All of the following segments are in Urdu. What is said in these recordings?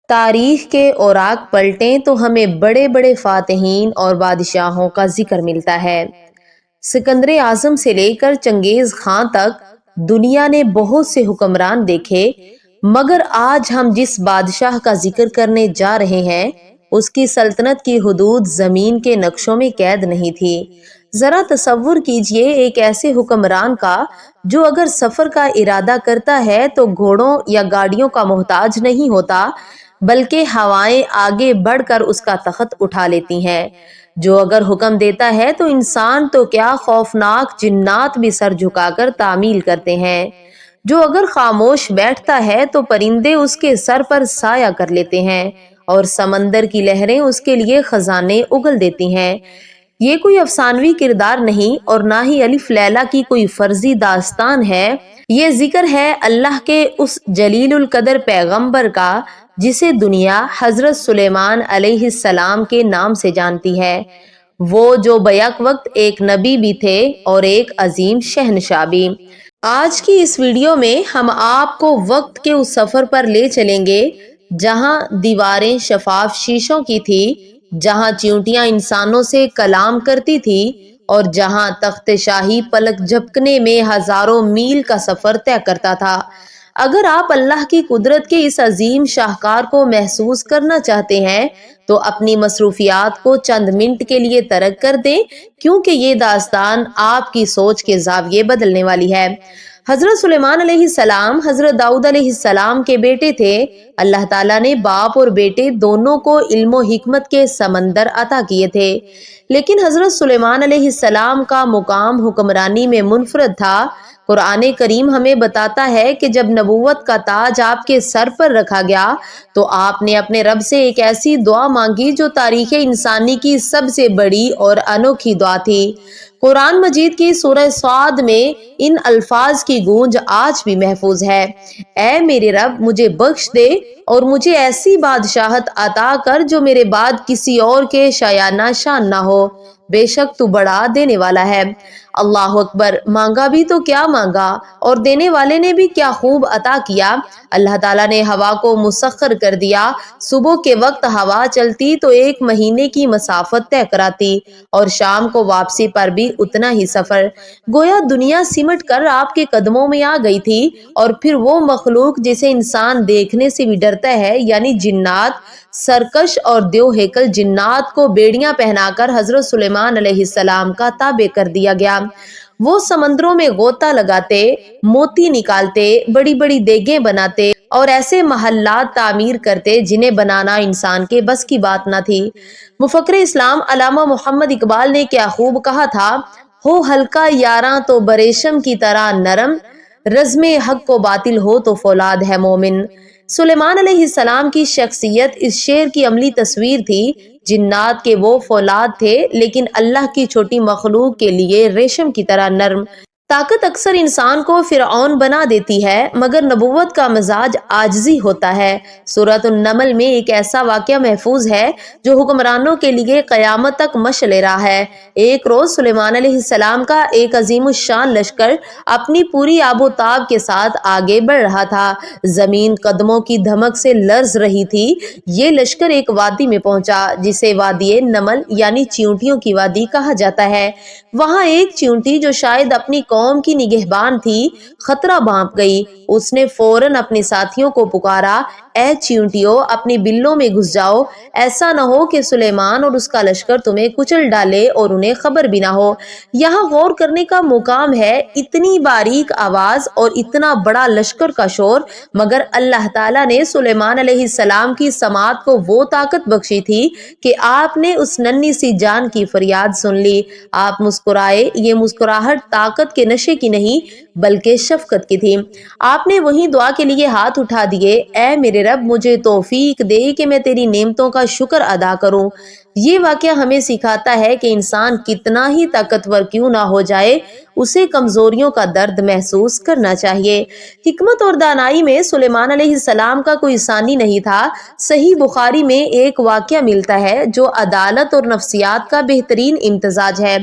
تاریخ کے اوراق پلٹیں تو ہمیں بڑے بڑے فاتحین اور بادشاہوں کا ذکر ملتا ہے۔ سکندر اعظم سے لے کر چنگیز خان تک دنیا نے بہت سے حکمران دیکھے، مگر آج ہم جس بادشاہ کا ذکر کرنے جا رہے ہیں اس کی سلطنت کی حدود زمین کے نقشوں میں قید نہیں تھی۔ ذرا تصور کیجئے ایک ایسے حکمران کا جو اگر سفر کا ارادہ کرتا ہے تو گھوڑوں یا گاڑیوں کا محتاج نہیں ہوتا، بلکہ ہوائیں آگے بڑھ کر اس کا تخت اٹھا لیتی ہیں، جو اگر حکم دیتا ہے تو انسان تو کیا خوفناک جنات بھی سر جھکا کر تعمیل کرتے ہیں، جو اگر خاموش بیٹھتا ہے تو پرندے اس کے سر پر سایہ کر لیتے ہیں اور سمندر کی لہریں اس کے لیے خزانے اگل دیتی ہیں۔ یہ کوئی افسانوی کردار نہیں اور نہ ہی الف لیلا کی کوئی فرضی داستان ہے، یہ ذکر ہے اللہ کے اس جلیل القدر پیغمبر کا جسے دنیا حضرت سلیمان علیہ السلام کے نام سے جانتی ہے، وہ جو بیک وقت ایک نبی بھی تھے اور ایک عظیم شہنشاہ بھی۔ آج کی اس ویڈیو میں ہم آپ کو وقت کے اس سفر پر لے چلیں گے جہاں دیواریں شفاف شیشوں کی تھی، جہاں چیونٹیاں انسانوں سے کلام کرتی تھی اور جہاں تخت شاہی پلک جھپکنے میں ہزاروں میل کا سفر طے کرتا تھا۔ اگر آپ اللہ کی قدرت کے اس عظیم شاہکار کو محسوس کرنا چاہتے ہیں تو اپنی مصروفیات کو چند منٹ کے لیے ترک کر دیں، کیونکہ یہ داستان آپ کی سوچ کے زاویے بدلنے والی ہے۔ حضرت سلیمان علیہ السلام حضرت داؤد علیہ السلام کے بیٹے تھے۔ اللہ تعالیٰ نے باپ اور بیٹے دونوں کو علم و حکمت کے سمندر عطا کیے تھے، لیکن حضرت سلیمان علیہ السلام کا مقام حکمرانی میں منفرد تھا۔ قرآن کریم ہمیں بتاتا ہے کہ جب نبوت کا تاج آپ کے سر پر رکھا گیا تو آپ نے اپنے رب سے ایک ایسی دعا مانگی جو تاریخ انسانی کی سب سے بڑی اور انوکھی دعا تھی۔ قرآن مجید کی سورہ صاد میں ان الفاظ کی گونج آج بھی محفوظ ہے: اے میرے رب، مجھے بخش دے اور مجھے ایسی بادشاہت عطا کر جو میرے بعد کسی اور کے شایانہ شان نہ ہو، بے شک تو بڑا دینے والا ہے۔ اللہ اکبر! مانگا بھی تو کیا مانگا اور دینے والے نے بھی کیا خوب عطا کیا۔ اللہ تعالیٰ نے ہوا کو مسخر کر دیا، صبح کے وقت ہوا چلتی تو 1 مہینے کی مسافت طے کراتی اور شام کو واپسی پر بھی اتنا ہی سفر۔ گویا دنیا سمٹ کر آپ کے قدموں میں آ گئی تھی، اور پھر وہ مخلوق جسے انسان دیکھنے سے بھی ڈرتا ہے، یعنی جنات، سرکش اور دیو ہیکل جنات کو بیڑیاں پہنا کر حضرت سلیمان علیہ السلام کا تابع کر دیا گیا۔ وہ سمندروں میں غوطہ لگاتے، موتی نکالتے، بڑی بڑی دیگیں بناتے اور ایسے محلات تعمیر کرتے جنہیں بنانا انسان کے بس کی بات نہ تھی۔ مفکر اسلام علامہ محمد اقبال نے کیا خوب کہا تھا: ہو ہلکا یاراں تو بریشم کی طرح نرم، رزم حق کو باطل ہو تو فولاد ہے مومن۔ سلیمان علیہ السلام کی شخصیت اس شعر کی عملی تصویر تھی۔ جنات کے وہ فولاد تھے، لیکن اللہ کی چھوٹی مخلوق کے لیے ریشم کی طرح نرم۔ طاقت اکثر انسان کو فرعون بنا دیتی ہے، مگر نبوت کا مزاج عاجزی ہوتا ہے۔ سورۃ النمل میں ایک ایسا واقعہ محفوظ ہے جو حکمرانوں کے لیے قیامت تک مشعل راہ ہے۔ ایک روز سلیمان علیہ السلام کا ایک عظیم الشان لشکر اپنی پوری آب و تاب کے ساتھ آگے بڑھ رہا تھا۔ زمین قدموں کی دھمک سے لرز رہی تھی۔ یہ لشکر ایک وادی میں پہنچا جسے وادی نمل یعنی چیونٹیوں کی وادی کہا جاتا ہے۔ وہاں ایک چیونٹی جو شاید اپنی قوم کی نگہبان تھی، خطرہ بھانپ گئی۔ اس نے فوراً اپنے ساتھیوں کو پکارا: اے چیونٹیوں، اپنی بلوں میں گھس جاؤ، ایسا نہ ہو کہ سلیمان اور اس کا لشکر تمہیں کچل ڈالے اور انہیں خبر بھی نہ ہو۔ یہاں غور کرنے کا مقام ہے اتنی باریک آواز اور اتنا بڑا لشکر کا شور، مگر اللہ تعالیٰ نے سلیمان علیہ السلام کی سماعت کو وہ طاقت بخشی تھی کہ آپ نے اس ننھی سی جان کی فریاد سن لی۔ آپ مسکرائے۔ یہ مسکراہٹ طاقت کے نشے کی نہیں بلکہ شفقت کی تھی۔ آپ نے وہیں دعا کے لیے ہاتھ اٹھا دیے: اے میرے رب، مجھے توفیق دے کہ میں تیری نعمتوں کا شکر ادا کروں۔ یہ واقعہ ہمیں سکھاتا ہے کہ انسان کتنا ہی طاقتور کیوں نہ ہو جائے، اسے کمزوریوں کا درد محسوس کرنا چاہیے۔ حکمت اور دانائی میں سلیمان علیہ السلام کا کوئی ثانی نہیں تھا۔ صحیح بخاری میں ایک واقعہ ملتا ہے جو عدالت اور نفسیات کا بہترین امتزاج ہے۔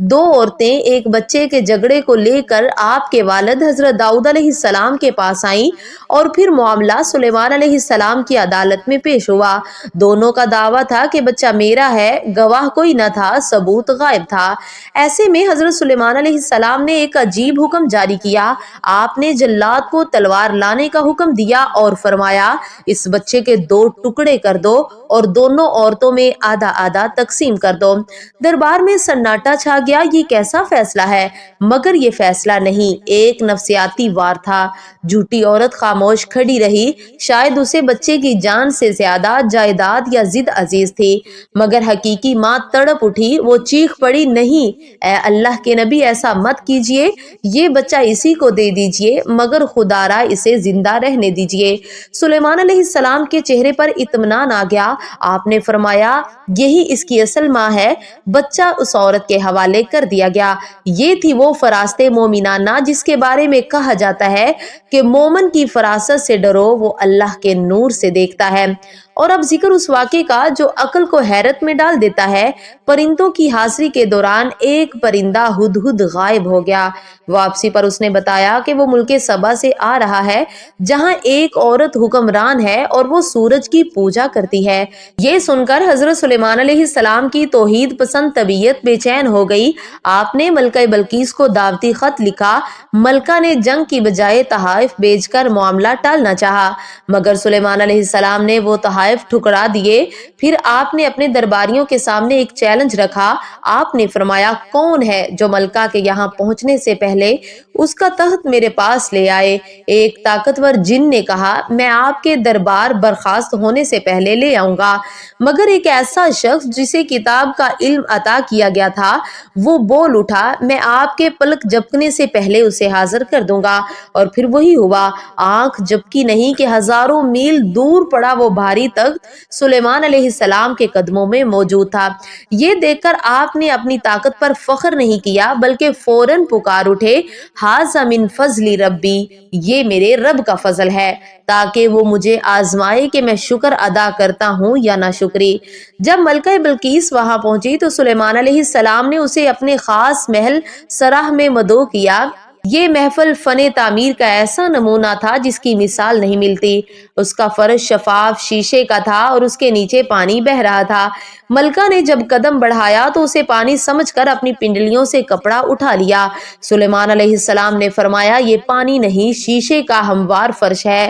دو عورتیں ایک بچے کے جھگڑے کو لے کر آپ کے والد حضرت داؤد علیہ السلام کے پاس آئیں اور پھر معاملہ سلیمان علیہ السلام کی عدالت میں پیش ہوا۔ دونوں کا دعویٰ تھا کہ بچہ میرا ہے، گواہ کوئی نہ تھا، ثبوت غائب تھا۔ ایسے میں حضرت سلیمان علیہ السلام نے ایک عجیب حکم جاری کیا۔ آپ نے جلاد کو تلوار لانے کا حکم دیا اور فرمایا، اس بچے کے 2 ٹکڑے کر دو اور دونوں عورتوں میں آدھا آدھا تقسیم کر دو۔ دربار میں سناٹا چھا گیا۔ یہ کیسا فیصلہ ہے؟ مگر یہ فیصلہ نہیں، ایک نفسیاتی وار تھا۔ جھوٹی عورت خاموش کھڑی رہی۔ شاید اسے بچے کی جان سے زیادہ جائیداد یا ضد عزیز تھی، مگر حقیقی ماں تڑپ اٹھی۔ وہ چیخ پڑی، نہیں اے اللہ کے نبی، ایسا مت کیجئے، یہ بچہ اسی کو دے دیجئے، مگر خدا را اسے زندہ رہنے دیجئے۔ سلیمان علیہ السلام کے چہرے پر اطمینان آ گیا۔ آپ نے فرمایا، یہی اس کی اصل ماں ہے۔ بچہ اس عورت کے حوالے کر دیا گیا۔ یہ تھی وہ فراست مومنانہ جس کے بارے میں کہا جاتا ہے کہ مومن کی فراست سے ڈرو، وہ اللہ کے نور سے دیکھتا ہے۔ اور اب ذکر اس واقعے کا جو عقل کو حیرت میں ڈال دیتا ہے۔ پرندوں کی حاضری کے دوران ایک پرندہ ہدہد غائب ہو گیا۔ واپسی پر اس نے بتایا کہ وہ ملک سبا سے آ رہا ہے، جہاں ایک عورت حکمران ہے اور وہ سورج کی پوجا کرتی ہے۔ یہ سن کر حضرت سلیمان علیہ السلام کی توحید پسند طبیعت بے چین ہو گئی۔ آپ نے ملکہ بلقیس کو دعوتی خط لکھا۔ ملکہ نے جنگ کی بجائے تحائف بھیج کر معاملہ ٹالنا چاہا، مگر سلیمان علیہ السلام نے وہ تحائف ٹھکرا دیے۔ پھر آپ نے اپنے درباریوں کے سامنے ایک چیلنج رکھا۔ آپ نے فرمایا، کون ہے جو ملکہ کے یہاں پہنچنے سے پہلے اس کا تخت میرے پاس لے آئے؟ ایک طاقتور جن نے کہا، میں آپ کے دربار برخاست ہونے سے پہلے لے آؤں گا۔ مگر ایک ایسا شخص جسے کتاب کا علم عطا کیا گیا تھا، وہ بول اٹھا، میں آپ کے پلک جھپکنے سے پہلے اسے حاضر کر دوں گا۔ اور پھر وہی ہوا۔ آنکھ جھپکی نہیں کہ ہزاروں میل دور پڑا وہ بھاری تخت سلیمان علیہ السلام کے قدموں میں موجود تھا۔ یہ دیکھ کر آپ نے اپنی طاقت پر فخر نہیں کیا، بلکہ فوراً پکار اٹھے، ھذا من فضل ربی، یہ میرے رب کا فضل ہے، تاکہ وہ مجھے آزمائے کہ میں شکر ادا کرتا ہوں یا نہ شکری۔ جب ملکہ بلقیس وہاں پہنچی تو سلیمان علیہ السلام نے اسے اپنے خاص محل سراہ میں مدعو کیا۔ یہ محفل فن تعمیر کا ایسا نمونہ تھا جس کی مثال نہیں ملتی۔ اس کا فرش شفاف شیشے کا تھا اور اس کے نیچے پانی بہہ رہا تھا۔ ملکہ نے جب قدم بڑھایا تو اسے پانی سمجھ کر اپنی پنڈلیوں سے کپڑا اٹھا لیا۔ سلیمان علیہ السلام نے فرمایا، یہ پانی نہیں، شیشے کا ہموار فرش ہے۔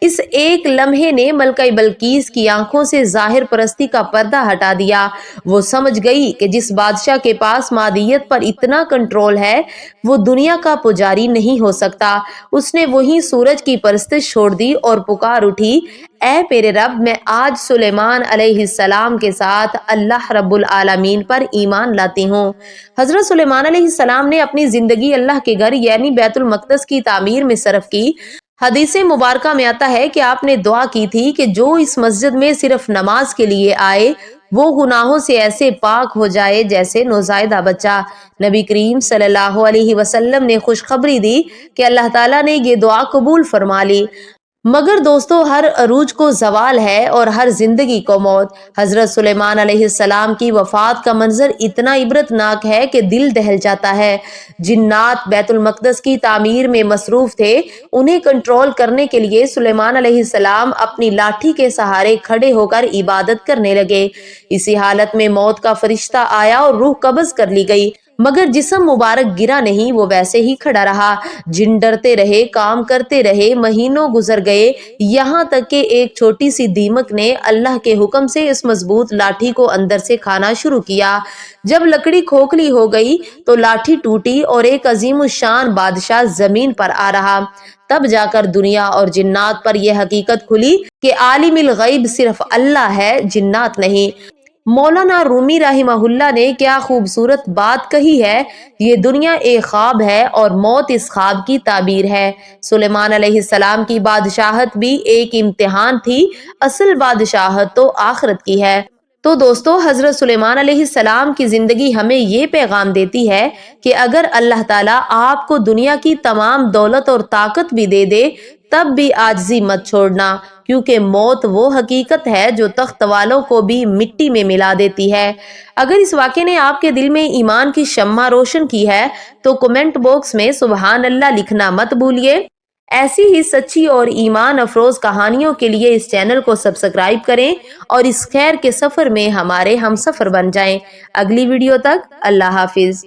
اس ایک لمحے نے ملکہ بلقیس کی آنکھوں سے ظاہر پرستی کا پردہ ہٹا دیا۔ وہ سمجھ گئی کہ جس بادشاہ کے پاس مادیت پر اتنا کنٹرول ہے، وہ دنیا کا پجاری نہیں ہو سکتا۔ اس نے وہیں سورج کی پرستش چھوڑ دی اور پکار اٹھی، اے میرے رب، میں آج سلیمان علیہ السلام کے ساتھ اللہ رب العالمین پر ایمان لاتی ہوں۔ حضرت سلیمان علیہ السلام نے اپنی زندگی اللہ کے گھر یعنی بیت المقدس کی تعمیر میں صرف کی۔ حدیث مبارکہ میں آتا ہے کہ آپ نے دعا کی تھی کہ جو اس مسجد میں صرف نماز کے لیے آئے، وہ گناہوں سے ایسے پاک ہو جائے جیسے نوزائیدہ بچہ۔ نبی کریم صلی اللہ علیہ وسلم نے خوشخبری دی کہ اللہ تعالیٰ نے یہ دعا قبول فرما لی۔ مگر دوستو، ہر عروج کو زوال ہے اور ہر زندگی کو موت۔ حضرت سلیمان علیہ السلام کی وفات کا منظر اتنا عبرتناک ہے کہ دل دہل جاتا ہے۔ جنات بیت المقدس کی تعمیر میں مصروف تھے۔ انہیں کنٹرول کرنے کے لیے سلیمان علیہ السلام اپنی لاٹھی کے سہارے کھڑے ہو کر عبادت کرنے لگے۔ اسی حالت میں موت کا فرشتہ آیا اور روح قبض کر لی گئی، مگر جسم مبارک گرا نہیں، وہ ویسے ہی کھڑا رہا۔ جن ڈرتے رہے، کام کرتے رہے، مہینوں گزر گئے، یہاں تک کہ ایک چھوٹی سی دیمک نے اللہ کے حکم سے اس مضبوط لاٹھی کو اندر سے کھانا شروع کیا۔ جب لکڑی کھوکھلی ہو گئی تو لاٹھی ٹوٹی اور ایک عظیم الشان بادشاہ زمین پر آ رہا۔ تب جا کر دنیا اور جنات پر یہ حقیقت کھلی کہ عالم الغیب صرف اللہ ہے، جنات نہیں۔ مولانا رومی رحمہ اللہ نے کیا خوبصورت بات کہی ہے، یہ دنیا ایک خواب ہے اور موت اس خواب کی تعبیر ہے۔ سلیمان علیہ السلام کی بادشاہت بھی ایک امتحان تھی، اصل بادشاہت تو آخرت کی ہے۔ تو دوستو حضرت سلیمان علیہ السلام کی زندگی ہمیں یہ پیغام دیتی ہے کہ اگر اللہ تعالیٰ آپ کو دنیا کی تمام دولت اور طاقت بھی دے دے تب بھی عاجزی مت چھوڑنا، کیونکہ موت وہ حقیقت ہے جو تخت والوں کو بھی مٹی میں ملا دیتی ہے۔ اگر اس واقعے نے آپ کے دل میں ایمان کی شمع روشن کی ہے تو کمنٹ باکس میں سبحان اللہ لکھنا مت بھولیے۔ ایسی ہی سچی اور ایمان افروز کہانیوں کے لیے اس چینل کو سبسکرائب کریں اور اس خیر کے سفر میں ہمارے ہم سفر بن جائیں۔ اگلی ویڈیو تک اللہ حافظ۔